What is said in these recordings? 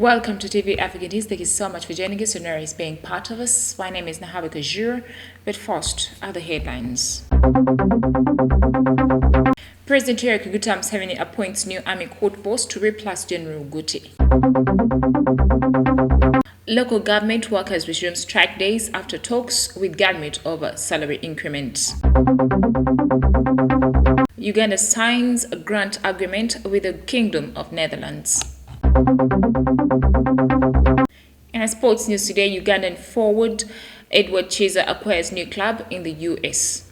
Welcome to TV African News. Thank you so much for joining us and is being part of us. My name is Nahabi Kajur, but first are the headlines. President Yoweri Kaguta Museveni appoints new Army Court boss to replace General Guti. Local government workers resume strike days after talks with government over salary increments. Uganda signs a grant agreement with the Kingdom of Netherlands. In sports news today, Ugandan forward Edward Chiza acquires new club in the US.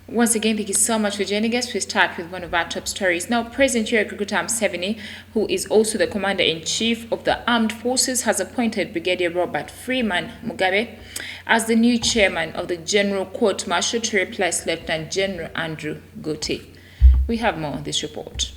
Once again, thank you so much for joining us. We start with one of our top stories. Now, President Yoweri Kaguta Museveni, who is also the Commander-in-Chief of the Armed Forces, has appointed Brigadier Robert Freeman Mugabe as the new chairman of the General Court Martial to replace Lieutenant General Andrew Guti. We have more on this report.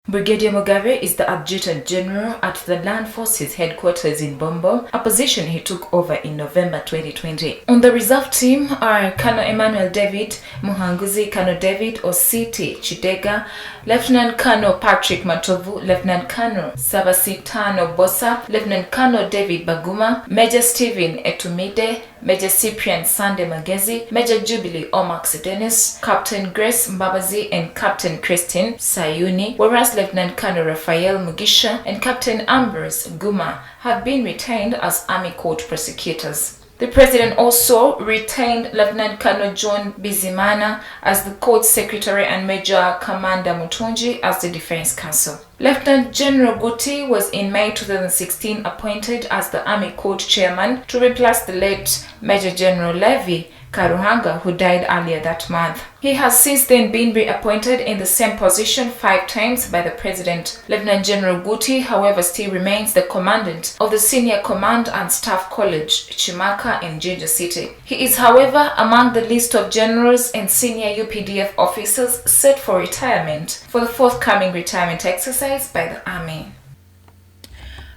Brigadier Mugabe is the Adjutant General at the Land Forces headquarters in Bombo, a position he took over in November 2020. On the reserve team are Colonel Emmanuel David Muhanguzi, Colonel David Ositi Chidega, Lieutenant Colonel Patrick Matovu, Lieutenant Colonel Sabasitano Bosa, Lieutenant Colonel David Baguma, Major Stephen Etumide, Major Cyprian Sande Magezi, Major Jubilee Omax Dennis, Captain Grace Mbabazi and Captain Christine Sayuni, whereas Lieutenant Colonel Raphael Mugisha and Captain Ambrose Guma have been retained as Army Court prosecutors. The President also retained Lieutenant Colonel John Bizimana as the Court Secretary and Major Commander Mutunji as the Defense Counsel. Lieutenant General Guti was in May 2016 appointed as the Army Court Chairman to replace the late Major General Levi Karuhanga, who died earlier that month. He has since then been reappointed in the same position 5 times by the President. Lieutenant General Guti, however, still remains the Commandant of the Senior Command and Staff College, Chimaka in Jinja City. He is, however, among the list of generals and senior UPDF officers set for retirement for the forthcoming retirement exercise by the Army.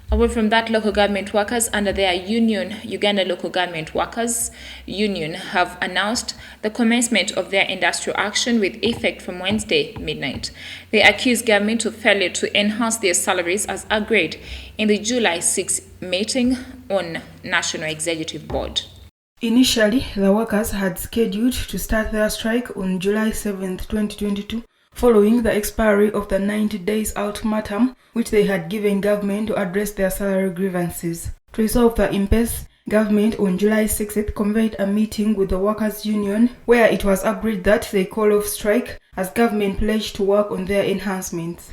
Away from that, local government workers under their union, Uganda Local Government Workers Union, have announced the commencement of their industrial action with effect from Wednesday midnight. They accuse government of failure to enhance their salaries as agreed in the July 6 meeting on National Executive Board. Initially, the workers had scheduled to start their strike on July 7, 2022, following the expiry of the 90 days ultimatum which they had given government to address their salary grievances. To resolve the impasse, government on July 6th convened a meeting with the workers' union where it was agreed that they call off strike as government pledged to work on their enhancements.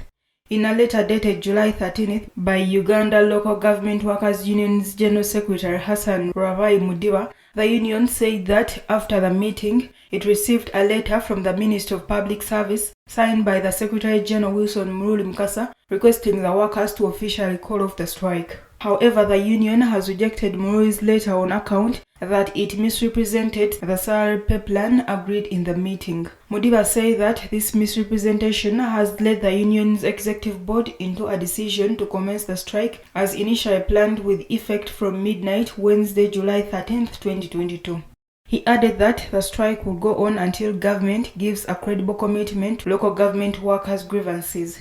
In a letter dated July 13th by Uganda Local Government Workers Union's General Secretary Hassan Ravai Mudiwa, the union said that after the meeting, it received a letter from the Minister of Public Service signed by the Secretary General Wilson Muruli Mukasa requesting the workers to officially call off the strike. However, the union has rejected Muruli's letter on account that it misrepresented the salary pay plan agreed in the meeting. Mudiba said that this misrepresentation has led the union's executive board into a decision to commence the strike as initially planned with effect from midnight Wednesday, July 13, 2022. He added that the strike will go on until government gives a credible commitment to local government workers' grievances.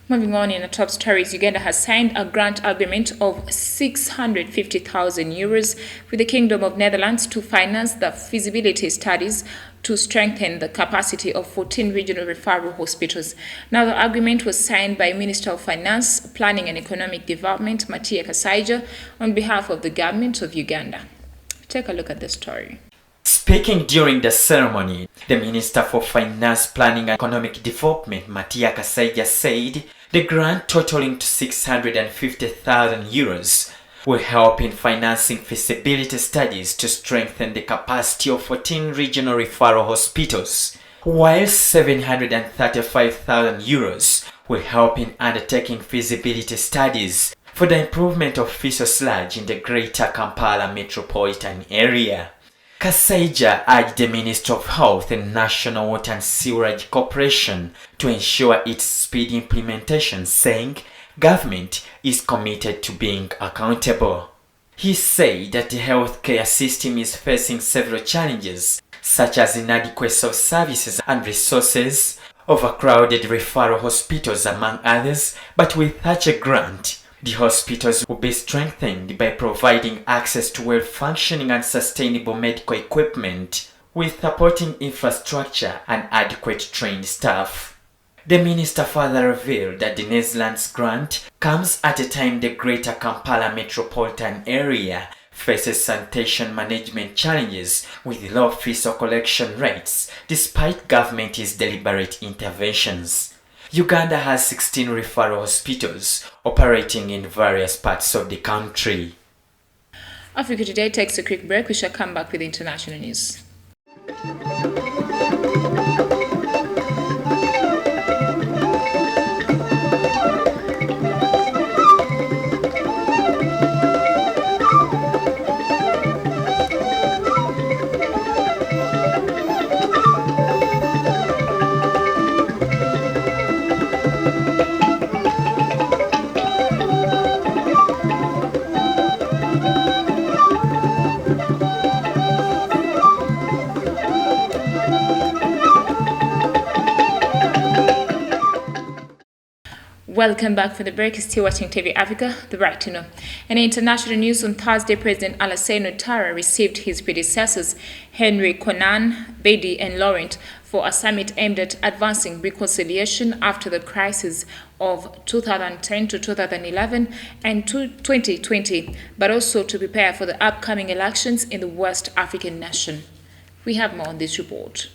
Moving on in the top stories, Uganda has signed a grant agreement of 650,000 euros with the Kingdom of Netherlands to finance the feasibility studies to strengthen the capacity of 14 regional referral hospitals. Now, the agreement was signed by Minister of Finance, Planning and Economic Development, Matia Kasaija, on behalf of the government of Uganda. Take a look at the story. Speaking during the ceremony, the Minister for Finance, Planning and Economic Development, Matia Kasaija, said the grant totaling to 650,000 euros will help in financing feasibility studies to strengthen the capacity of 14 regional referral hospitals, while 735,000 euros will help in undertaking feasibility studies for the improvement of fecal sludge in the Greater Kampala metropolitan area. Kasaija urged the Ministry of Health and National Water and Sewerage Corporation to ensure its speedy implementation, saying government is committed to being accountable. He said that the healthcare system is facing several challenges, such as inadequacy of services and resources, overcrowded referral hospitals among others, but with such a grant, the hospitals will be strengthened by providing access to well-functioning and sustainable medical equipment with supporting infrastructure and adequate trained staff. The minister further revealed that the Netherlands grant comes at a time the Greater Kampala metropolitan area faces sanitation management challenges with low fiscal collection rates despite government's deliberate interventions. Uganda has 16 referral hospitals operating in various parts of the country. Africa Today takes a quick break. We shall come back with international news. Welcome back for the break. Still watching TV Africa, the right to know. In international news, on Thursday, President Alassane Ouattara received his predecessors, Henry Konan Bedi and Laurent, for a summit aimed at advancing reconciliation after the crisis of 2010 to 2011 and 2020, but also to prepare for the upcoming elections in the West African nation. We have more on this report.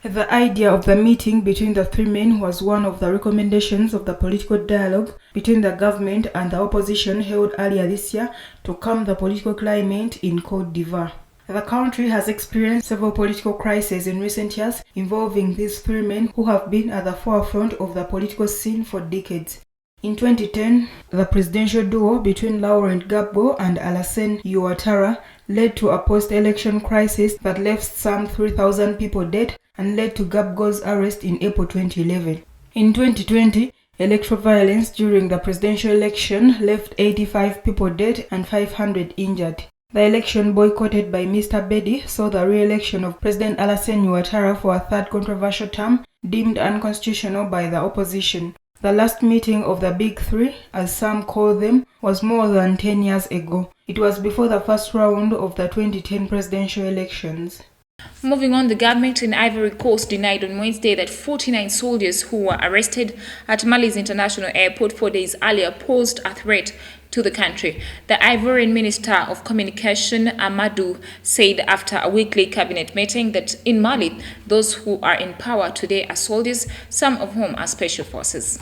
The idea of the meeting between the three men was one of the recommendations of the political dialogue between the government and the opposition held earlier this year to calm the political climate in Côte d'Ivoire. The country has experienced several political crises in recent years involving these three men who have been at the forefront of the political scene for decades. In 2010, the presidential duo between Laurent Gbagbo and Alassane Ouattara led to a post-election crisis that left some 3,000 people dead and led to Gbagbo's arrest in April 2011. In 2020, electoral violence during the presidential election left 85 people dead and 500 injured. The election boycotted by Mr. Bedi saw the re-election of President Alassane Ouattara for a third controversial term deemed unconstitutional by the opposition. The last meeting of the Big Three, as some call them, was more than 10 years ago. It was before the first round of the 2010 presidential elections. Moving on, the government in Ivory Coast denied on Wednesday that 49 soldiers who were arrested at Mali's international airport 4 days earlier posed a threat to the country. The Ivorian Minister of Communication, Amadou, said after a weekly cabinet meeting that in Mali, those who are in power today are soldiers, some of whom are special forces.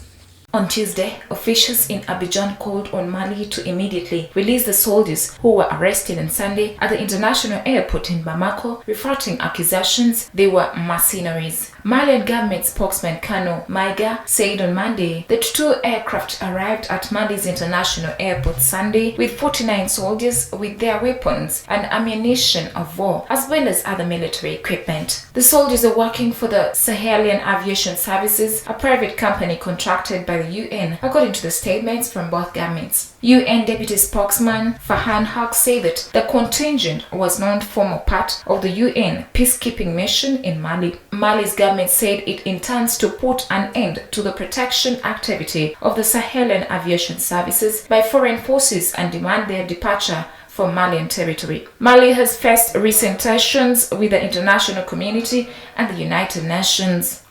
On Tuesday, officials in Abidjan called on Mali to immediately release the soldiers who were arrested on Sunday at the international airport in Bamako, refuting accusations they were mercenaries. Malian government spokesman Kano Maiga said on Monday that 2 aircraft arrived at Mali's international airport Sunday with 49 soldiers with their weapons and ammunition of war, as well as other military equipment. The soldiers are working for the Sahelian Aviation Services, a private company contracted by the UN, according to the statements from both governments. UN Deputy Spokesman Farhan Haq said that the contingent was not formal part of the UN peacekeeping mission in Mali. Mali's government said it intends to put an end to the protection activity of the Sahelian Aviation Services by foreign forces and demand their departure from Malian territory. Mali has faced recent tensions with the international community and the United Nations.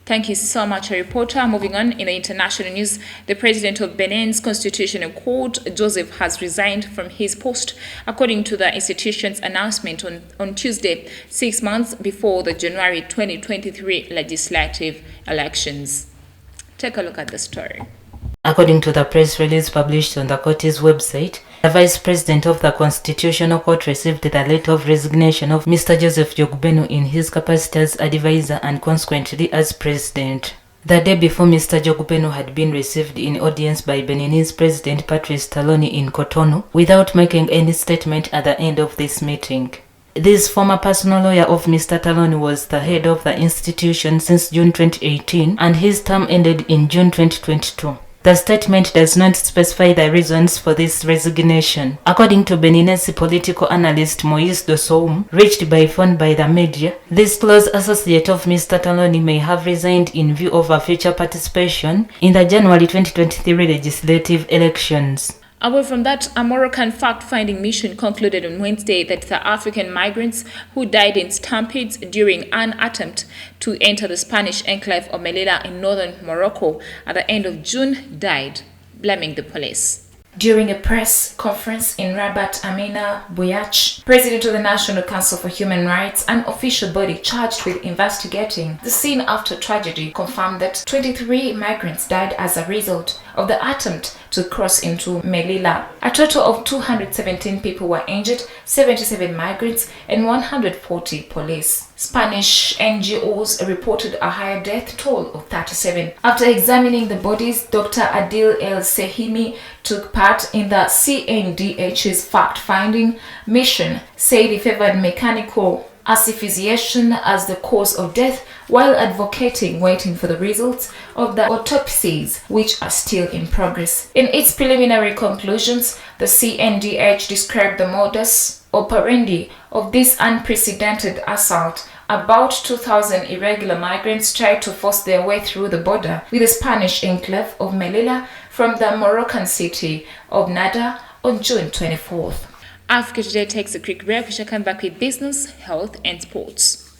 Thank you so much, reporter. Moving on, in the international news, the president of Benin's constitutional court, Joseph, has resigned from his post, according to the institution's announcement on Tuesday, 6 months before the January 2023 legislative elections. Take a look at the story. According to the press release published on the court's website, the Vice President of the Constitutional Court received the letter of resignation of Mr. Joseph Jogbenu in his capacity as advisor and consequently as President. The day before, Mr. Jogbenu had been received in audience by Beninese President Patrice Talon in Cotonou without making any statement at the end of this meeting. This former personal lawyer of Mr. Talon was the head of the institution since June 2018 and his term ended in June 2022. The statement does not specify the reasons for this resignation. According to Beninese political analyst Moise Dosoum, reached by phone by the media, this close associate of Mr. Taloni may have resigned in view of a future participation in the January 2023 legislative elections. Away from that, a Moroccan fact-finding mission concluded on Wednesday that the African migrants who died in stampedes during an attempt to enter the Spanish enclave of Melilla in northern Morocco at the end of June died, blaming the police. During a press conference in Rabat, Amina Bouyach, president of the National Council for Human Rights, an official body charged with investigating the scene after tragedy, confirmed that 23 migrants died as a result of the attempt to cross into Melilla. A total of 217 people were injured, 77 migrants and 140 police. Spanish NGOs reported a higher death toll of 37. After examining the bodies, Dr. Adil El Sehimi took part in the CNDH's fact-finding mission, said he favored mechanical asphyxiation as the cause of death while advocating waiting for the results of the autopsies, which are still in progress. In its preliminary conclusions, the CNDH described the modus operandi of this unprecedented assault. About 2,000 irregular migrants tried to force their way through the border with the Spanish enclave of Melilla from the Moroccan city of Nada on June 24th. Africa Today takes a quick break. We shall come back with business, health and sports.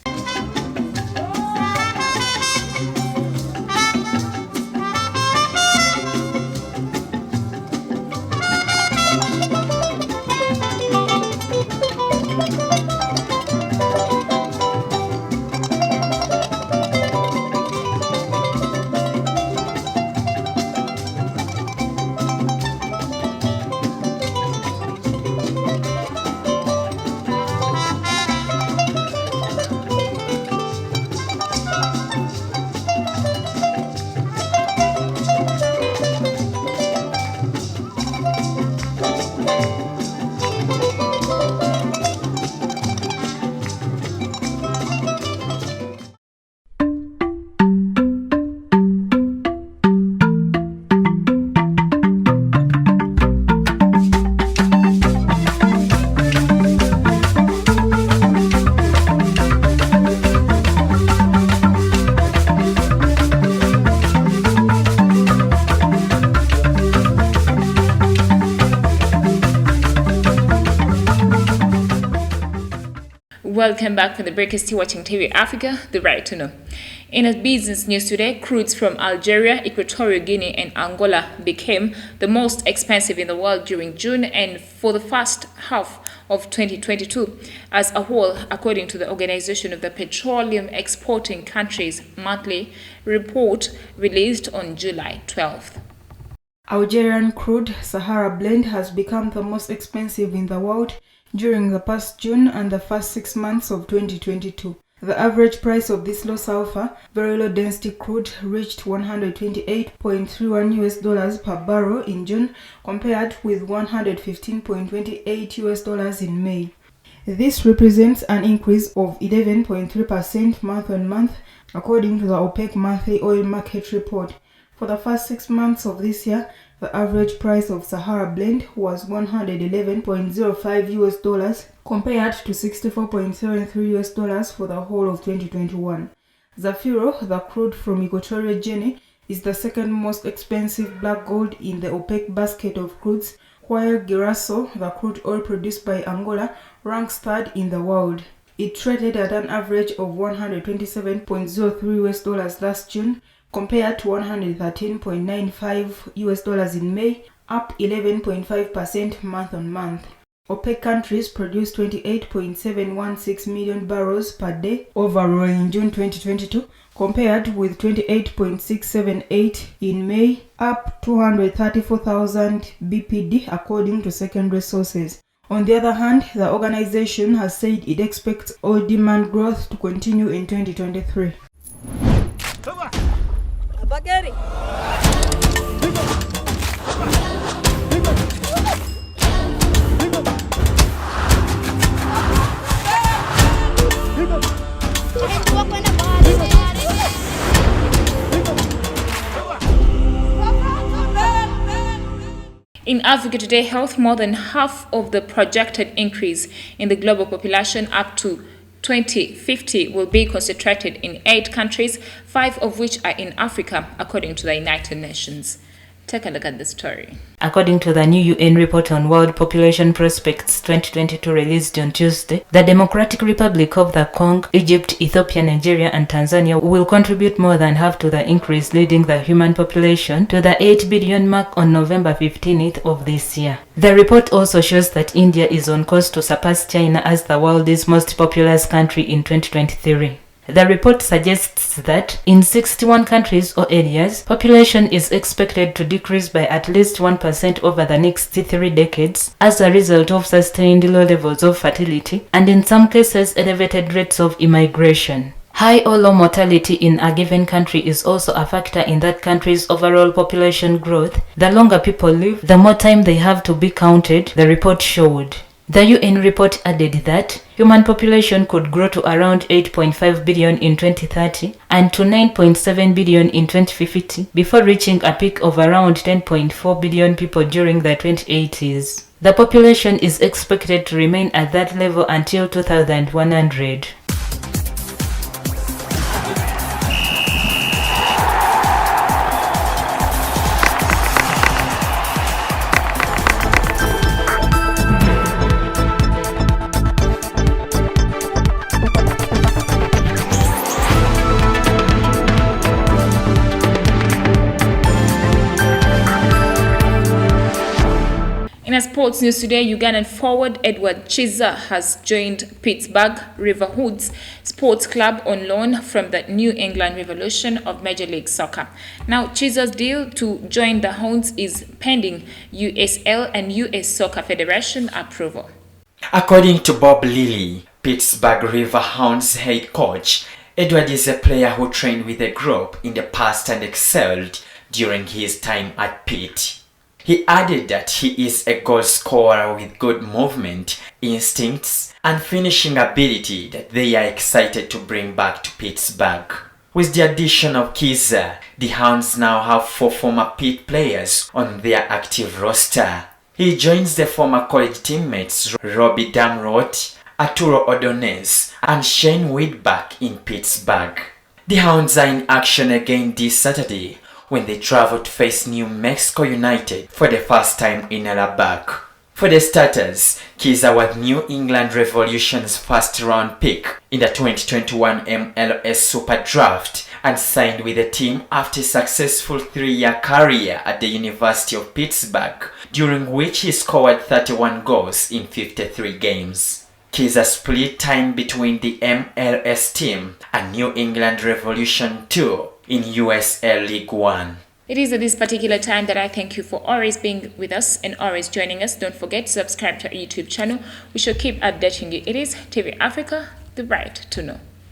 Welcome back from the break. You're still watching TV Africa, the right to know. In a business news today, crudes from Algeria, Equatorial Guinea and Angola became the most expensive in the world during June and for the first half of 2022 as a whole, according to the Organization of the Petroleum Exporting Countries monthly report released on July 12th. Algerian crude Sahara blend has become the most expensive in the world during the past June and the first 6 months of 2022. The average price of this low sulfur, very low density crude reached $128.31 per barrel in June, compared with $115.28 in May. This represents an increase of 11.3% month on month, according to the OPEC monthly oil market report. For the first 6 months of this year, the average price of Sahara blend was $111.05 compared to $64.73 for the whole of 2021. Zafiro, the crude from Equatorial Guinea, is the second most expensive black gold in the OPEC basket of crudes, while Girasso, the crude oil produced by Angola, ranks third in the world. It traded at an average of $127.03 last June, compared to $113.95 in May, up 11.5% month on month. OPEC countries produced 28.716 million barrels per day overall in June 2022, compared with 28.678 in May, up 234,000 BPD according to secondary sources. On the other hand, the organization has said it expects oil demand growth to continue in 2023. Bagari. In Africa Today Health, more than half of the projected increase in the global population up to 2050 will be concentrated in 8 countries, 5 of which are in Africa, according to the United Nations. Take a look at the story. According to the new UN report on World Population Prospects 2022 released on Tuesday, the Democratic Republic of the Congo, Egypt, Ethiopia, Nigeria, and Tanzania will contribute more than half to the increase, leading the human population to the 8 billion mark on November 15th of this year. The report also shows that India is on course to surpass China as the world's most populous country in 2023. The report suggests that in 61 countries or areas, population is expected to decrease by at least 1% over the next 3 decades as a result of sustained low levels of fertility and in some cases elevated rates of immigration. High or low mortality in a given country is also a factor in that country's overall population growth. The longer people live, the more time they have to be counted, the report showed. The UN report added that human population could grow to around 8.5 billion in 2030 and to 9.7 billion in 2050 before reaching a peak of around 10.4 billion people during the 2080s. The population is expected to remain at that level until 2100. In a sports news today, Ugandan forward Edward Chiza has joined Pittsburgh Riverhoods Sports Club on loan from the New England Revolution of Major League Soccer. Now, Chiza's deal to join the Hounds is pending USL and US Soccer Federation approval. According to Bob Lilly, Pittsburgh Riverhounds head coach, Edward is a player who trained with the group in the past and excelled during his time at Pitt. He added that he is a goal scorer with good movement, instincts, and finishing ability that they are excited to bring back to Pittsburgh. With the addition of Kiza, the Hounds now have 4 former Pitt players on their active roster. He joins the former college teammates Robbie Damrot, Arturo Ordonez, and Shane Whitback in Pittsburgh. The Hounds are in action again this Saturday when they travel to face New Mexico United for the first time in Lubbock. For the starters, Kiza was New England Revolution's first-round pick in the 2021 MLS Super Draft and signed with the team after a successful 3-year career at the University of Pittsburgh, during which he scored 31 goals in 53 games. Kiza split time between the MLS team and New England Revolution 2 in USL League One. It is at this particular time that I thank you for always being with us and always joining us. Don't forget to subscribe to our YouTube channel. We shall keep updating you. It is TV Africa, the right to know.